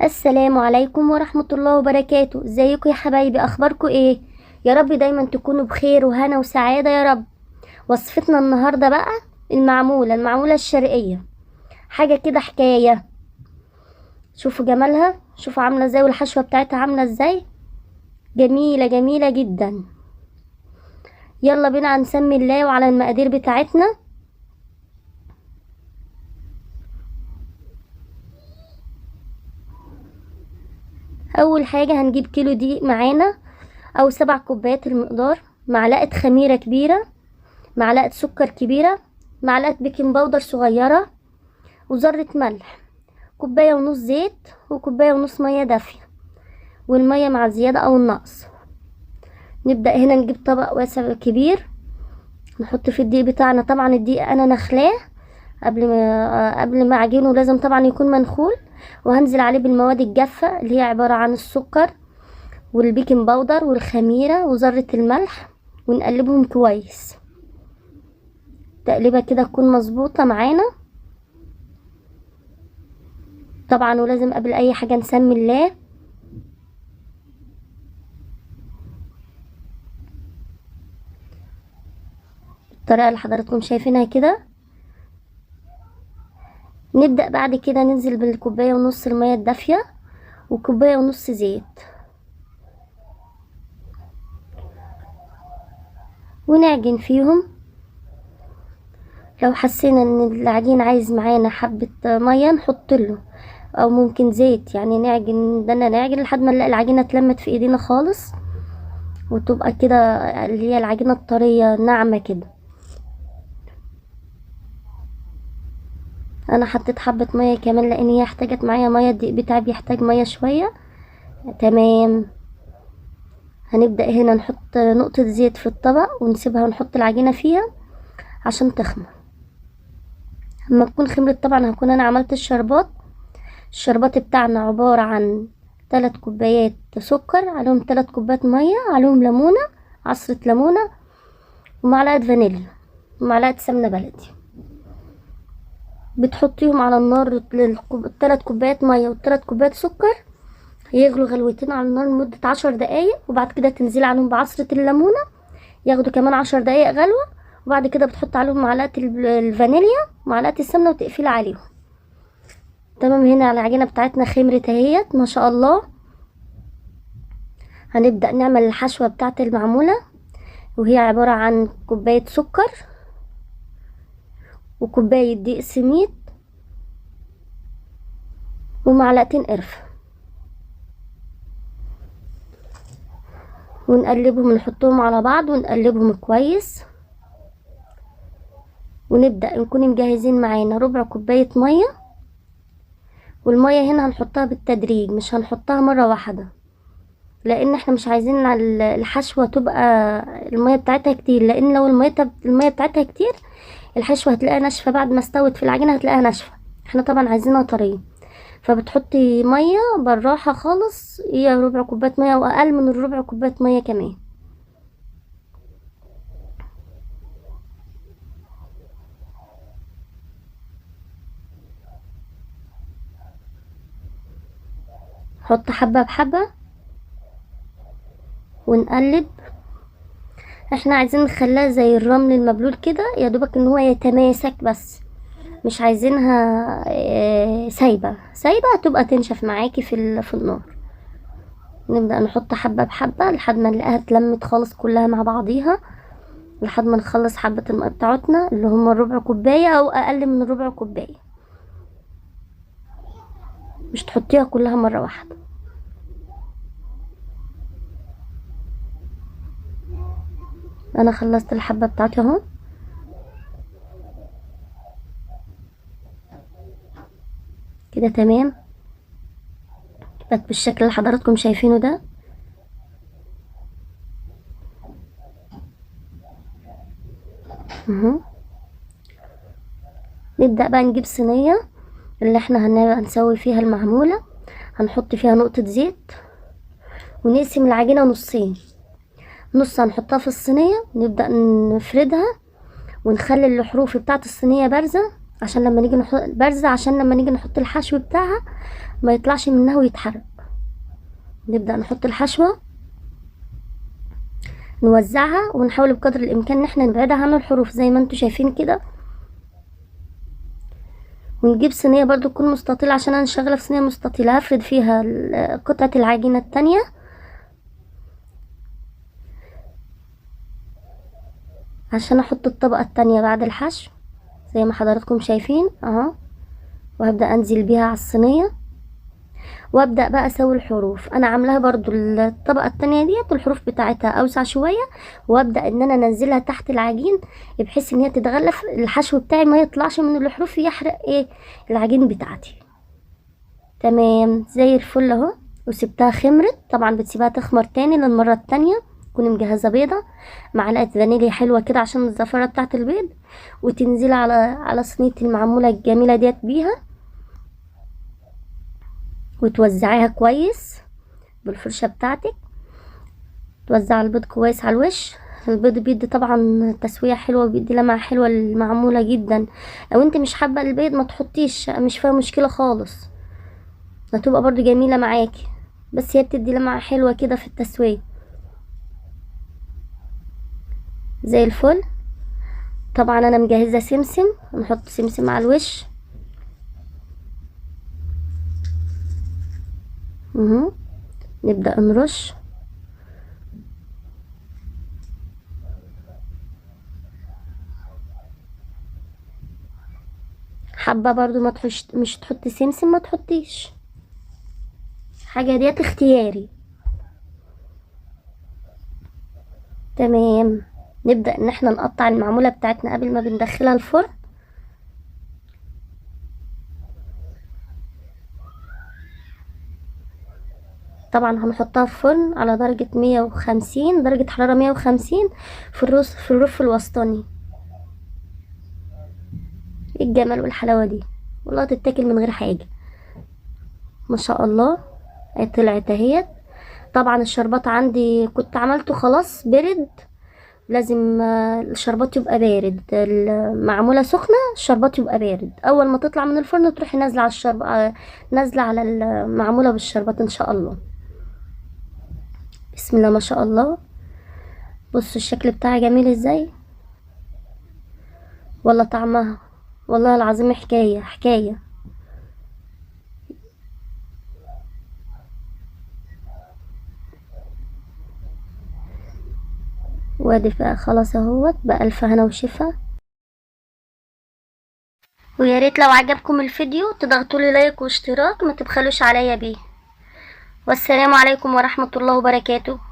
السلام عليكم ورحمة الله وبركاته. ازيكم يا حبايبي؟ اخباركم ايه؟ يا رب دايما تكونوا بخير وهنا وسعادة يا رب. وصفتنا النهاردة بقى المعمولة الشرقية. حاجة كده حكاية. شوفوا جمالها، شوفوا عاملة ازاي، والحشوة بتاعتها عاملة ازاي. جميلة جميلة جدا. يلا بينا نسمي الله وعلى المقادير بتاعتنا. اول حاجة هنجيب كيلو دقيق معانا او 7 كوبايات المقدار، معلقة خميرة كبيرة، معلقة سكر كبيرة، معلقة بيكنج باودر صغيرة، وذرة ملح، كوباية ونص زيت، وكوباية ونص مية دافية، والمية مع الزيادة او النقص. نبدأ هنا نجيب طبق واسع كبير، نحط فيه الدقيق بتاعنا. طبعا الدقيق انا نخلاه قبل ما اعجنه، لازم طبعا يكون منخول. وهنزل عليه بالمواد الجافة اللي هي عبارة عن السكر والبيكنج باودر والخميرة وذرة الملح، ونقلبهم كويس. تقليبه كده تكون مظبوطة معانا طبعا. ولازم قبل اي حاجة نسمي الله. الطريقة اللي حضراتكم شايفينها كده. نبدأ بعد كده ننزل بالكوباية ونص المية الدافية وكوباية ونص زيت، ونعجن فيهم. لو حسينا ان العجين عايز معانا حبة مية نحط له، او ممكن زيت. يعني نعجن لحد ما نلاقي العجينة اتلمت في ايدينا خالص، وتبقى كده اللي هي العجينة الطرية ناعمة كده. انا حطيت حبة مية كمان لان هي احتاجت معايا مية، الدقيق بتاعي بيحتاج مية شوية. تمام. هنبدأ هنا نحط نقطة زيت في الطبق ونسيبها ونحط العجينة فيها عشان تخمر. اما تكون خمرت طبعا هكون انا عملت الشربات. الشربات بتاعنا عبارة عن 3 كوبايات سكر، عليهم 3 كوبايات مية، عليهم ليمونة، عصرة ليمونة، ومعلقة فانيليا، ومعلقة سمنة بلدي. بتحطيهم على النار، 3 كوبايات مية و3 كوبايات سكر يغلوا غلوتين على النار لمدة 10 دقايق، وبعد كده تنزلي عليهم بعصرة الليمونة ياخدوا كمان 10 دقايق غلوة. وبعد كده بتحط عليهم معلقة الفانيليا ومعلقة السمنة وتقفلي عليهم. تمام. هنا على العجينة بتاعتنا خمرت اهيت ما شاء الله. هنبدأ نعمل الحشوة بتاعت المعمولة، وهي عبارة عن كوباية سكر وكوباية دقيق سميد ومعلقتين قرفة، ونقلبهم نحطهم على بعض ونقلبهم كويس. ونبدأ نكون مجهزين معانا ربع كوباية مية، والمية هنا هنحطها بالتدريج، مش هنحطها مرة واحدة، لان احنا مش عايزين الحشوة تبقى المية بتاعتها كتير. لان لو المية بتاعتها كتير الحشوة هتلاقيها ناشفة، بعد ما استوت في العجينة هتلاقيها ناشفة. احنا طبعا عايزينها طرية، فبتحطي مية بالراحة خالص، هي ربع كوباية مية واقل من الربع كوباية مية كمان. حط حبة بحبة ونقلب. احنا عايزين نخليها زي الرمل المبلول كده، يا دوبك ان هو يتماسك بس، مش عايزينها سايبة سايبة تبقى تنشف معاكي في النار. نبدأ نحط حبة بحبة لحد ما نلاقيها اتلمت خالص كلها مع بعضيها، لحد ما نخلص حبة الماء بتاعتنا اللي هما الربع كوباية او اقل من الربع كوباية. مش تحطيها كلها مرة واحدة. انا خلصت الحبة بتاعتي اهو. كده تمام، بقت بالشكل اللي حضراتكم شايفينه ده. اهو. نبدأ بقى نجيب صينية اللي احنا هنسوي فيها المعمولة. هنحط فيها نقطة زيت، ونقسم العجينة نصين. نص هنحطها في الصينية، نبدأ نفردها ونخلي الحروف بتاعت الصينية بارزة عشان لما نيجي نحط بارزة، عشان لما نيجي نحط الحشو بتاعها ما يطلعش منها ويتحرق. نبدأ نحط الحشوة، نوزعها، ونحاول بقدر الامكان ان احنا نبعدها عن الحروف زي ما انتوا شايفين كده. ونجيب صينية برضو تكون مستطيلة، عشان انا شغالة في صينية مستطيلة هفرد فيها قطعة العجينة التانية. عشان احط الطبقة التانية بعد الحشو زي ما حضراتكم شايفين اهو. وهبدأ انزل بيها على الصينية، وابدأ بقى اسوي الحروف. انا عاملاها برضو الطبقة التانية ديت الحروف بتاعتها اوسع شوية، وابدأ ان انا انزلها تحت العجين بحيث ان هي تتغلف الحشو بتاعي ما يطلعش من الحروف يحرق ايه العجين بتاعتي. تمام زي الفل اهو. وسبتها خمرت، طبعا بتسيبها تخمر تاني للمرة التانية. تكوني مجهزة بيضة، معلقة فانيليا حلوة كده عشان الزفرة بتاعة البيض، وتنزلي على صينية المعمولة الجميلة ديت بيها، وتوزعيها كويس بالفرشة بتاعتك. توزع البيض كويس على الوش. البيض بيدي طبعا تسوية حلوة، وبيدي لمعة حلوة المعمولة جدا. لو انت مش حابة البيض ما تحطيش، مش فيها مشكلة خالص، هتبقى برضو جميلة معاكي، بس هي بتدي لمعة حلوة كده في التسوية. زي الفل. طبعا انا مجهزة سمسم، نحط سمسم على الوش. نبدأ نرش. حابة برضو ما تحش مش تحطي سمسم ما تحطيش، حاجة ديت اختياري. تمام. نبدأ ان احنا نقطع المعمولة بتاعتنا قبل ما بندخلها الفرن. طبعا هنحطها في فرن على درجة 150، درجة حرارة 150، في الرف الوسطاني. ايه الجمال والحلاوة دي، والله تتاكل من غير حاجة. ما شاء الله. طلعت اهيت. طبعا الشربات عندي كنت عملته خلاص برد، لازم الشربات يبقى بارد. المعمولة سخنة الشربات يبقى بارد. اول ما تطلع من الفرن تروحي نازلة على نازلة على المعمولة بالشربات ان شاء الله. بسم الله ما شاء الله. بصوا الشكل بتاعها جميل ازاي، والله طعمها والله العظيم حكاية حكاية. وادي بقى خلاص اهوت بألف هنا وشفا. ويا ريت لو عجبكم الفيديو تضغطوا لي لايك واشتراك، ما تبخلوش عليا بيه. والسلام عليكم ورحمة الله وبركاته.